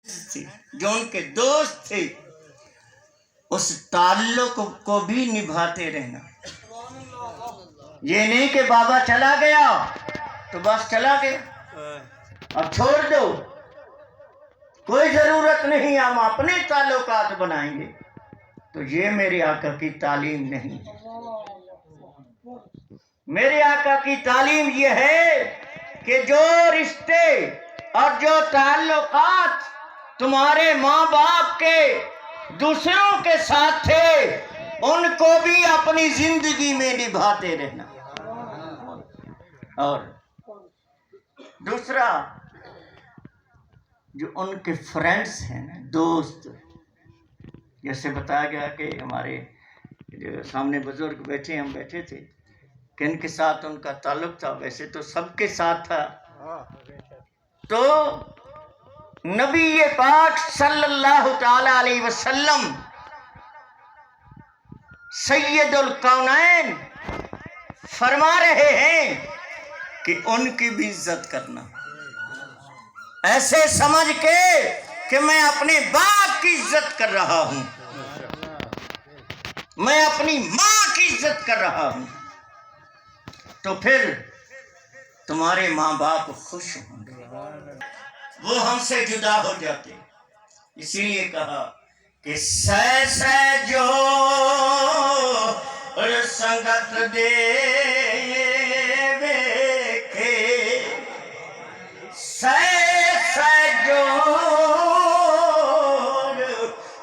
جو ان کے دوست تھے اس تعلق کو بھی نبھاتے رہنا. یہ نہیں کہ بابا چلا گیا تو بس چلا گیا اب چھوڑ دو، کوئی ضرورت نہیں، ہم اپنے تعلقات بنائیں گے. تو یہ میرے آقا کی تعلیم نہیں ہے. میرے آقا کی تعلیم یہ ہے کہ جو رشتے اور جو تعلقات تمہارے ماں باپ کے دوسروں کے ساتھ تھے ان کو بھی اپنی زندگی میں نبھاتے رہنا. اور دوسرا جو ان کے فرینڈز ہیں نا، دوست، جیسے بتایا گیا کہ ہمارے جو سامنے بزرگ بیٹھے، ہم بیٹھے تھے کہ ان کے ساتھ ان کا تعلق تھا، ویسے تو سب کے ساتھ تھا. تو نبی پاک صلی اللہ تعالی علیہ وسلم سید الکونین فرما رہے ہیں کہ ان کی بھی عزت کرنا، ایسے سمجھ کے کہ میں اپنے باپ کی عزت کر رہا ہوں، میں اپنی ماں کی عزت کر رہا ہوں، تو پھر تمہارے ماں باپ خوش ہوں گے، وہ ہم سے جدا ہو جاتے. اسی لیے کہا کہ سہ جو سنگت دے ویکھے، سہ جو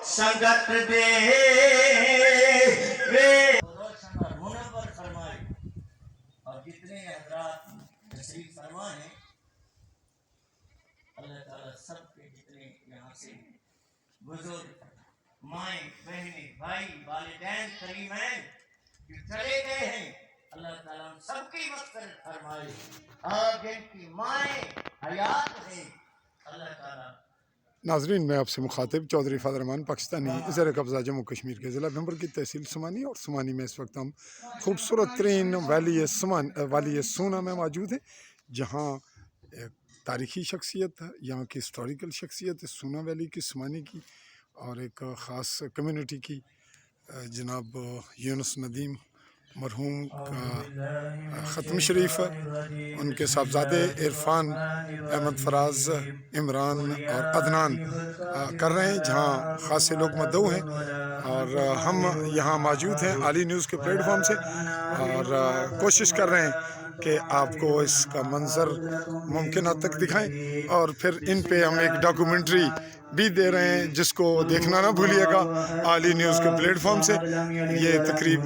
سنگت دے روشن اور منور فرمائے. اور جتنے حضرات تشریف فرما ہیں اللہ تعالیٰ سب کے جتنے یہاں سے بزرگ، مائیں، بہنیں، بھائی، والدین، کریمین جو چلے گئے ہیں، اللہ تعالیٰ ہم سب کی مغفرت فرمائے. اور جن کی مائیں حیات ہیں اللہ تعالیٰ. ناظرین، میں آپ سے مخاطب چودھری فاضل رحمان پاکستانی زیر قبضہ جموں کشمیر کے ضلع بھنبر کی تحصیل سمانی، اور سمانی میں اس وقت ہم خوبصورت ترین والی سونا میں موجود ہیں، جہاں ایک تاریخی شخصیت ہے، یہاں کی ہسٹوریکل شخصیت ہے سونا ویلی کی، سمانی کی، اور ایک خاص کمیونٹی کی. جناب یونس ندیم مرحوم کا ختم شریف ہے، ان کے صاحبزادے عرفان، احمد فراز، عمران اور عدنان کر رہے ہیں، جہاں خاصے لوگ مدعو ہیں. اور ہم یہاں موجود ہیں عالی نیوز کے پلیٹ فارم سے، اور کوشش کر رہے ہیں کہ آپ کو اس کا منظر ممکن حد تک دکھائیں، اور پھر ان پہ ہم ایک ڈاکومنٹری بھی دے رہے ہیں جس کو دیکھنا نہ بھولیے گا عالی نیوز کے پلیٹ فارم سے. یہ تقریب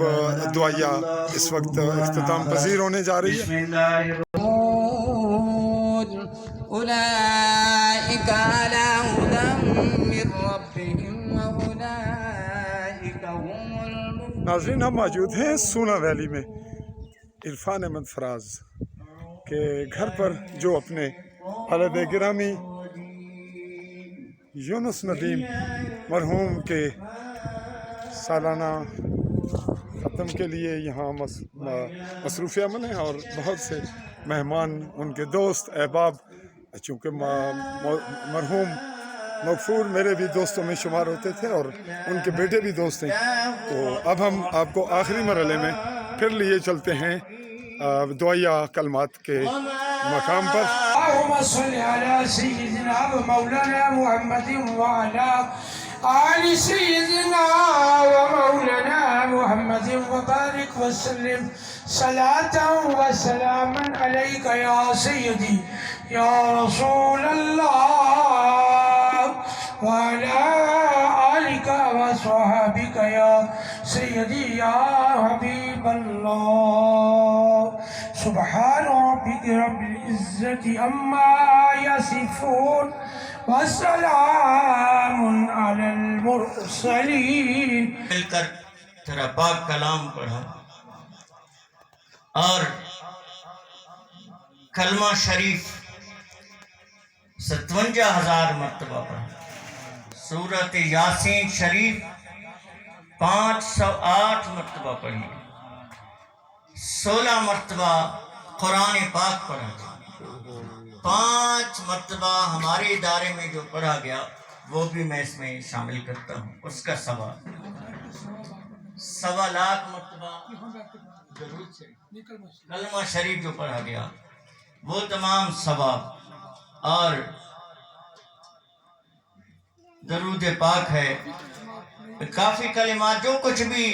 دعائیہ اس وقت اختتام پذیر ہونے جا رہی ہے. أولئك على هدى من ربهم وأولئك هم المفلحون. ناظرین، ہم موجود ہیں سونا ویلی میں عرفان احمد فراز کے گھر پر، جو اپنے والد گرامی یونس ندیم مرحوم کے سالانہ ختم کے لیے یہاں مصروف عمل ہیں، اور بہت سے مہمان ان کے دوست احباب، چونکہ مرحوم مغفور میرے بھی دوستوں میں شمار ہوتے تھے اور ان کے بیٹے بھی دوست ہیں. تو اب ہم آپ کو آخری مرحلے میں پھر لیے چلتے ہیں دعائیہ کلمات کے مقام پر. اللهم صل على سيدنا ومولانا محمد وعلى آل سيدنا ومولانا محمد وبارك وسلم صلاة وسلاما عليك يا سيدي يا رسول الله، وعلى آلك وصحابك يا سيدي يا حبيب الله. سبحان ربك رب العزة عما يصفون وسلام على المرسلين. مل کر تیرا پاک کلام پڑھا اور کلمہ شریف 57,000 مرتبہ پڑھا، سورۃ یاسین شریف 508 مرتبہ پڑھی، 16 مرتبہ قرآن پاک پڑھا، 5 مرتبہ ہمارے ادارے میں جو پڑھا گیا وہ بھی میں اس میں شامل کرتا ہوں، اس کا ثواب 1.25 مرتبہ درود سے کلمہ شریف جو پڑھا گیا وہ تمام ثواب، اور درود پاک ہے، کافی کلمات جو کچھ بھی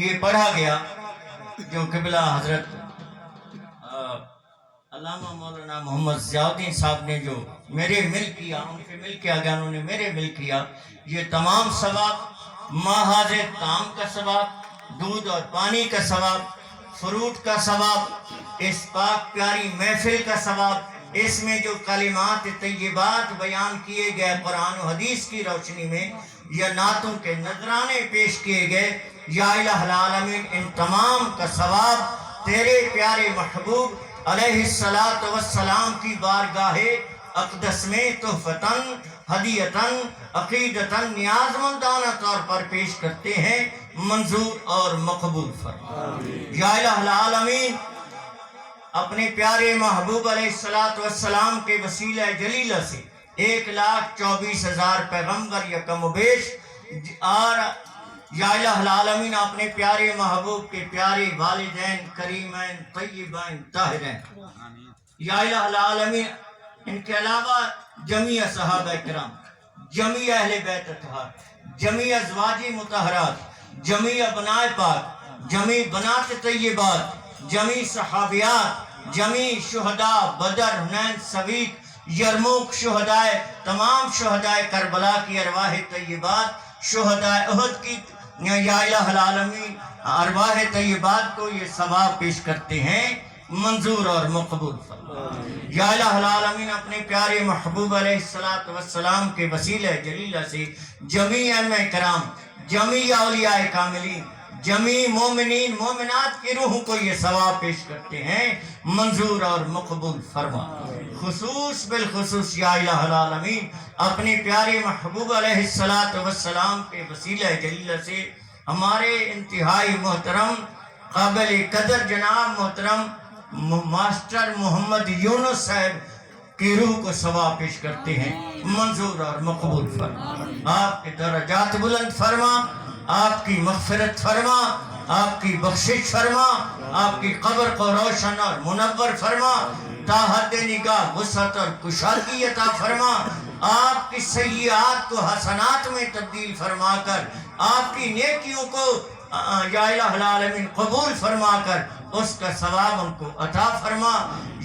یہ پڑھا گیا، جو قبلہ حضرت علامہ مولانا محمد ضیاء الدین صاحب نے جو میرے مل کیا، ان کے مل کے آگیا انہوں نے میرے مل کیا، یہ تمام ثواب، محاذ طعام کا ثواب، دودھ اور پانی کا ثواب، فروٹ کا ثواب، اس پاک پیاری محفل کا ثواب، اس میں جو کلمات طیبات بیان کیے گئے قرآن و حدیث کی روشنی میں، یا نعتوں کے نذرانے پیش کیے گئے، یا الہ العالمین ان تمام کا ثواب تیرے پیارے محبوب علیہ السلام کی بارگاہ اقدس میں تحفتاً، ہدیتاً، عقیدتاً، نیاز مندانہ طور پر پیش کرتے ہیں، منظور اور مقبول فرما۔ یا الہ العالمین اپنے پیارے محبوب علیہ السلام کے وسیلہ جلیلہ سے 1,24,000 پیغمبر یا کم و بیش، اور یا الہ العالمین اپنے پیارے محبوب کے پیارے والدین کریمین طیبین طاہرین، یا الہ العالمین ان کے علاوہ جمیع صحابہ کرام، جمیع اہل بیت اطہار، جمیع ازواج مطہرات، جمیع ابناء پاک، جمیع بنات طیبات، جمیع صحابیات، جمیع شہداء بدر، حنین، سویق، یرموک شہداء، تمام شہداء کربلا کی ارواح طیبات، شہداء احد کی یا الہ العالمین ارواح طیبات کو یہ ثواب پیش کرتے ہیں، منظور اور مقبول فرما۔ یا الہ العالمین اپنے پیارے محبوب علیہ السلام کے وسیلہ جلیلہ سے جمیع ائمہ کرام، جمیع اولیاء کاملین، جمیع مومنین مومنات کی روحوں کو یہ ثواب پیش کرتے ہیں، منظور اور مقبول فرما۔ خصوص بالخصوص یا الہ العالمین اپنے پیارے محبوب علیہ السلام کے وسیلہ جلیلہ سے ہمارے انتہائی محترم قابل قدر جناب محترم ماسٹر محمد یونس صاحب کی روح کو ثواب پیش کرتے ہیں، منظور اور مقبول فرما۔ آپ کے درجات بلند فرما، آپ کی مغفرت فرما، آپ کی بخشش فرما، آپ کی قبر کو روشن اور منور فرما، تا حد نگاہ وسعت اور کشادگی عطا فرما، آپ کی سیئات کو حسنات میں تبدیل فرما کر آپ کی نیکیوں کو یا الہ العالمین قبول فرما کر اس کا ثواب ان کو عطا فرما۔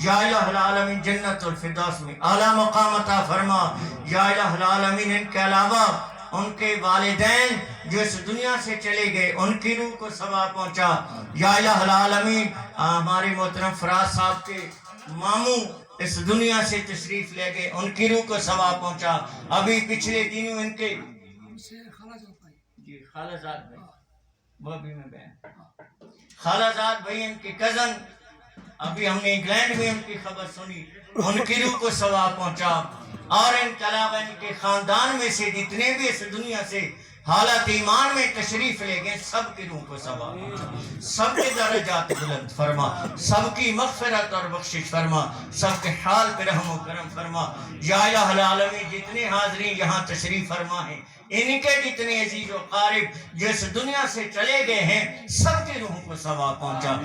یا الہ العالمین جنت الفردوس میں اعلیٰ مقام عطا فرما۔ یا الہ العالمین ان کے علاوہ ان کے والدین جو اس دنیا سے چلے گئے ان کی روح کو ثواب پہنچا۔ یا الہ العالمین ہمارے محترم فراز صاحب کے ماموں اس دنیا سے تشریف لے گئے، ان کی روح کو ثواب پہنچا۔ ابھی پچھلے دنوں ان کے خالہ زاد بھائی، وہ بھی میں بہن خالہ زاد بھائی ان کے کزن، ابھی ہم نے انگلینڈ میں ان کی خبر سنی، ان کی روح کو ثواب پہنچا۔ اور ان کے علاوہ ان کے خاندان میں سے جتنے بھی اس دنیا سے حالت ایمان میں تشریف لے گئے سب کی روح کو ثواب پہنچا، سب کے درجات بلند فرما، سب کی مغفرت اور بخشش فرما، سب کے حال پہ رحم و کرم فرما۔ یا الہ العالمین جتنے حاضرین یہاں تشریف فرما ہیں، ان کے جتنے عزیز و قارب جو اس دنیا سے چلے گئے ہیں، سب کی روح کو ثواب پہنچا۔